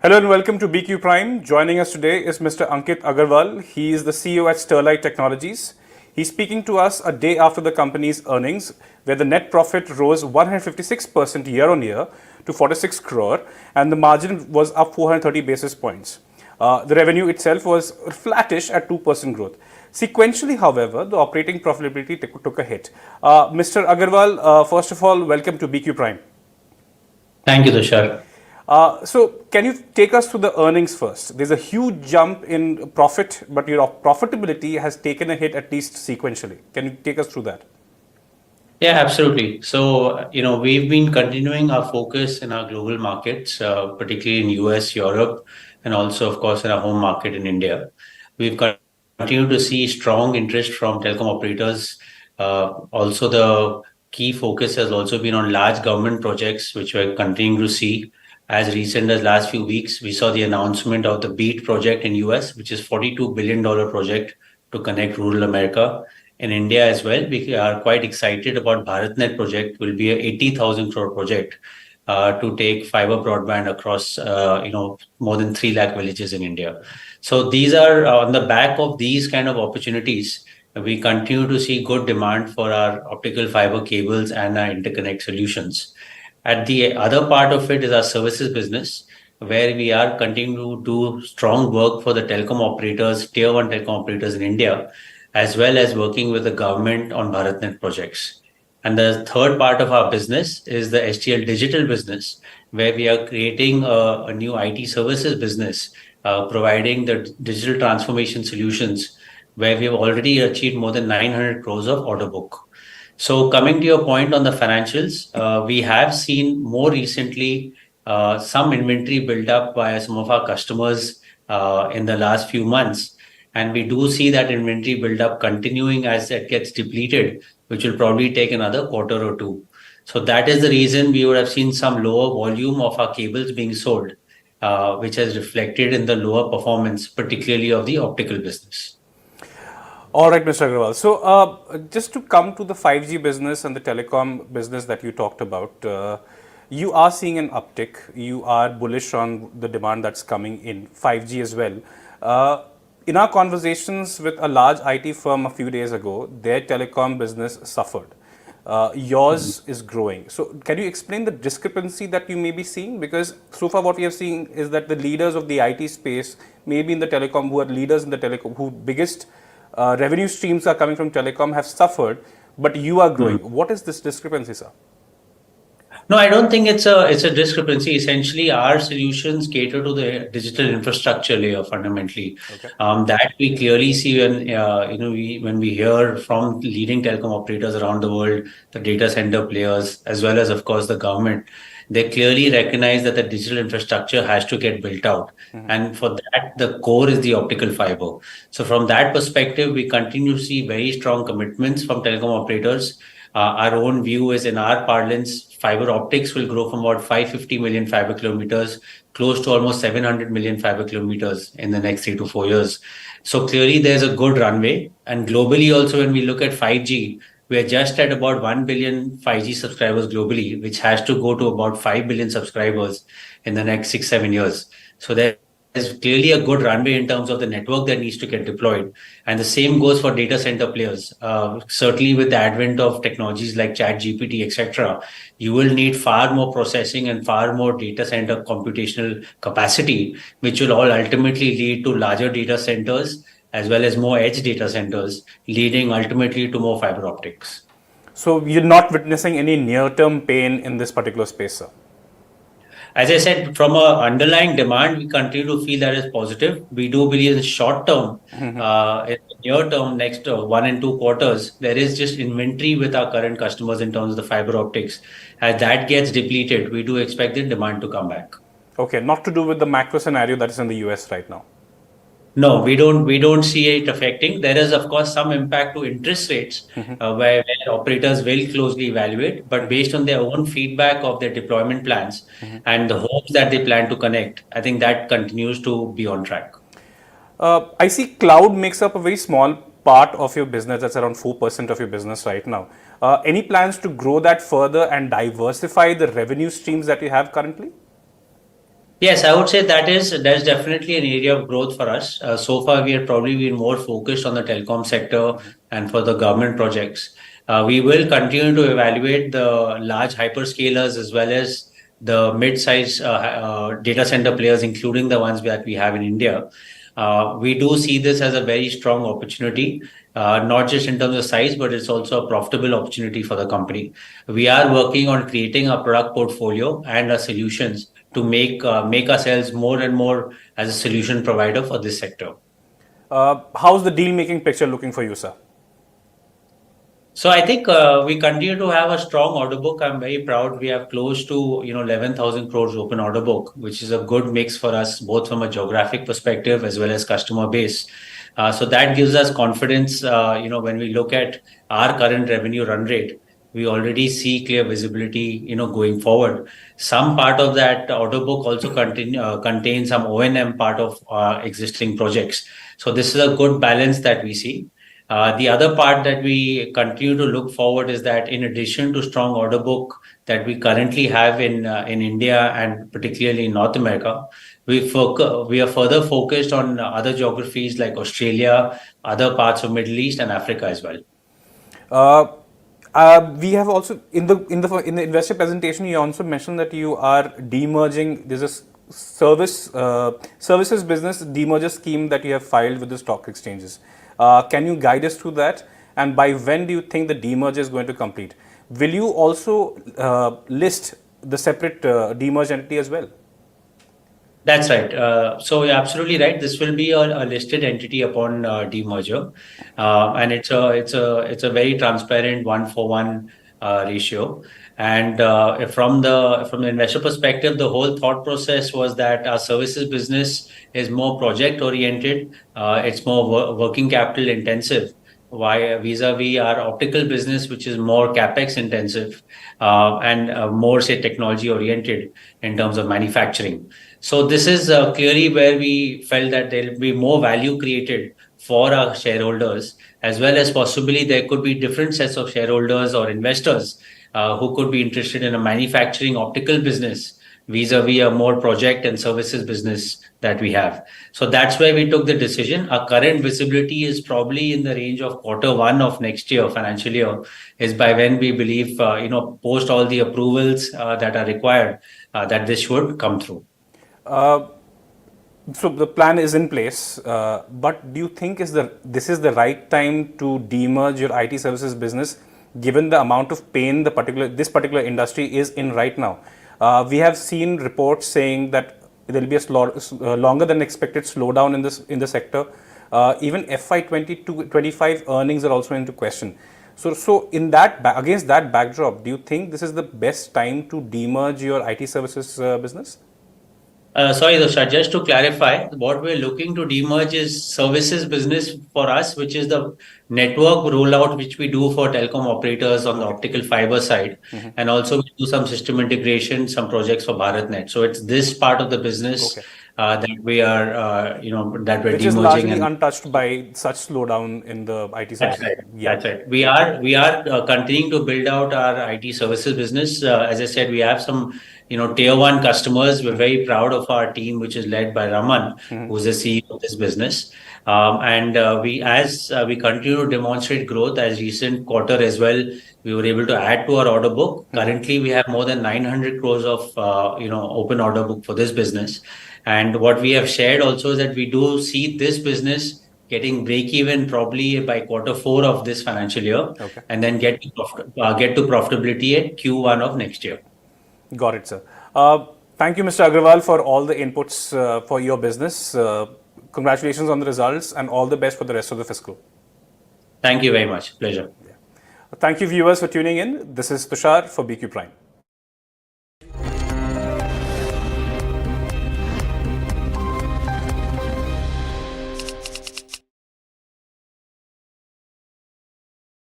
Hello and welcome to BQ Prime. Joining us today is Mr. Ankit Agarwal. He is the CEO at Sterlite Technologies. He's speaking to us a day after the company's earnings, where the net profit rose 156% year on year to 46 crore, and the margin was up 430 basis points. The revenue itself was flattish at 2% growth. Sequentially, however, the operating profitability took a hit. Mr. Agarwal, first of all, welcome to BQ Prime. Thank you, Tushar. So, can you take us through the earnings first? There's a huge jump in profit, but your profitability has taken a hit at least sequentially. Can you take us through that? Yeah, absolutely. So, we've been continuing our focus in our global markets, particularly in US, Europe, and also, of course, in our home market in India. We've continued to see strong interest from telecom operators. Also, the key focus has also been on large government projects, which we're continuing to see. As recent as last few weeks, we saw the announcement of the BEAT project in US, which is $42 billion project to connect rural America. In India as well, we are quite excited about BharatNet project. Will be a 80,000 crore project to take fiber broadband across more than 3 lakh villages in India. So these are on the back of these kind of opportunities. We continue to see good demand for our optical fiber cables and our interconnect solutions. At the other part of it is our services business, where we are continuing to do strong work for the telecom operators, tier one telecom operators in India, as well as working with the government on BharatNet projects. And the third part of our business is the STL digital business, where we are creating a new IT services business, providing the digital transformation solutions, where we have already achieved more than 900 crores of order book. So coming to your point on the financials, we have seen more recently some inventory build up by some of our customers in the last few months. And we do see that inventory build up continuing as it gets depleted, which will probably take another quarter or two. So that is the reason we would have seen some lower volume of our cables being sold, which has reflected in the lower performance, particularly of the optical business. All right, Mr. Agarwal. So, just to come to the 5G business and the telecom business that you talked about, you are seeing an uptick. You are bullish on the demand that's coming in 5G as well. In our conversations with a large IT firm a few days ago, their telecom business suffered. Yours is growing. So, can you explain the discrepancy that you may be seeing? Because so far, what we have seen is that the leaders of the IT space, maybe in the telecom, who are leaders in the telecom, who biggest revenue streams are coming from telecom, have suffered, but you are growing. What is this discrepancy, sir? No, I don't think it's a discrepancy. Essentially, our solutions cater to the digital infrastructure layer fundamentally. Okay. That we clearly see when when we hear from leading telecom operators around the world, the data center players, as well as of course the government. They clearly recognize that the digital infrastructure has to get built out, and for that, the core is the optical fiber. So from that perspective, we continue to see very strong commitments from telecom operators. Our own view is, in our parlance, fiber optics will grow from about 550 million fiber kilometers close to almost 700 million fiber kilometers in the next 3 to 4 years. So clearly there's a good runway. And globally also, when we look at 5G, we're just at about 1 billion 5G subscribers globally, which has to go to about 5 billion subscribers in the next 6, 7 years. So there's clearly a good runway in terms of the network that needs to get deployed. And the same goes for data center players. Certainly with the advent of technologies like chat GPT, etc., you will need far more processing and far more data center computational capacity, which will all ultimately lead to larger data centers as well as more edge data centers, leading ultimately to more fiber optics. So, you're not witnessing any near-term pain in this particular space, sir? As I said, from a underlying demand, we continue to feel that is positive. We do believe in the short term, in the near term, next 1 and 2 quarters, there is just inventory with our current customers in terms of the fiber optics. As that gets depleted, we do expect the demand to come back. Okay, not to do with the macro scenario that is in the US right now. No, we don't see it affecting. There is, of course, some impact to interest rates, where operators will closely evaluate, but based on their own feedback of their deployment plans and the homes that they plan to connect, I think that continues to be on track. I see cloud makes up a very small part of your business. That's around 4% of your business right now. Any plans to grow that further and diversify the revenue streams that you have currently? Yes, I would say that's definitely an area of growth for us. So far, we have probably been more focused on the telecom sector and for the government projects. We will continue to evaluate the large hyperscalers as well as the mid-size data center players, including the ones that we have in India. We do see this as a very strong opportunity, not just in terms of size, but it's also a profitable opportunity for the company. We are working on creating a product portfolio and our solutions to make ourselves more and more as a solution provider for this sector. How's the deal making picture looking for you, sir? So I think we continue to have a strong order book. I'm very proud. We have close to 11,000 crores open order book, which is a good mix for us both from a geographic perspective as well as customer base. So that gives us confidence. When we look at our current revenue run rate, we already see clear visibility. Going forward, some part of that order book also contains some O&M part of existing projects. So this is a good balance that we see. The other part that we continue to look forward is that in addition to strong order book that we currently have in India and particularly in North America, we are further focused on other geographies like Australia, other parts of Middle East and Africa as well. Uh, we have also in the investor presentation. You also mentioned that you are demerging. There's a services business demerger scheme that you have filed with the stock exchanges. Can you guide us through that? And by when do you think the demerger is going to complete? Will you also list the separate demerged entity as well? That's right. So you're absolutely right. This will be a listed entity upon demerger, and it's a very transparent 1-for-1 ratio. And from the investor perspective, the whole thought process was that our services business is more project oriented. It's more working capital intensive. Why vis-a-vis our optical business, which is more capex intensive and more say technology oriented in terms of manufacturing. So this is clearly where we felt that there will be more value created for our shareholders, as well as possibly there could be different sets of shareholders or investors who could be interested in a manufacturing optical business vis-a-vis a more project and services business that we have. So that's where we took the decision. Our current visibility is probably in the range of Q1 of next year, financial year, is by when we believe, post all the approvals that are required, that this should come through. So the plan is in place, but do you think this is the right time to demerge your IT services business, given the amount of pain this particular industry is in right now? We have seen reports saying that there will be a longer than expected slowdown in the sector. Even FY 22-25 earnings are also into question. So against that backdrop, do you think this is the best time to demerge your IT services business? Sorry, Tushar, just to clarify, what we're looking to demerge is services business for us, which is the network rollout, which we do for telecom operators on the optical fiber side. And also we do some system integration, some projects for BharatNet. So it's this part of the business that we are, that we're Which demerging. is largely untouched by such slowdown in the IT That's services. right. Yeah. That's right. We are continuing to build out our IT services business. As I said, we have some tier one customers. We're very proud of our team, which is led by Raman, who's the CEO of this business. As we continue to demonstrate growth, as recent quarter as well, we were able to add to our order book. Currently, we have more than 900 crores of open order book for this business. And what we have shared also is that we do see this business getting break even probably by Q4 of this financial year, and then get to profitability at Q1 of next year. Got it, sir. Thank you, Mr. Agarwal, for all the inputs for your business. Congratulations on the results and all the best for the rest of the fiscal. Thank you very much. Pleasure. Thank you, viewers, for tuning in. This is Tushar for BQ Prime.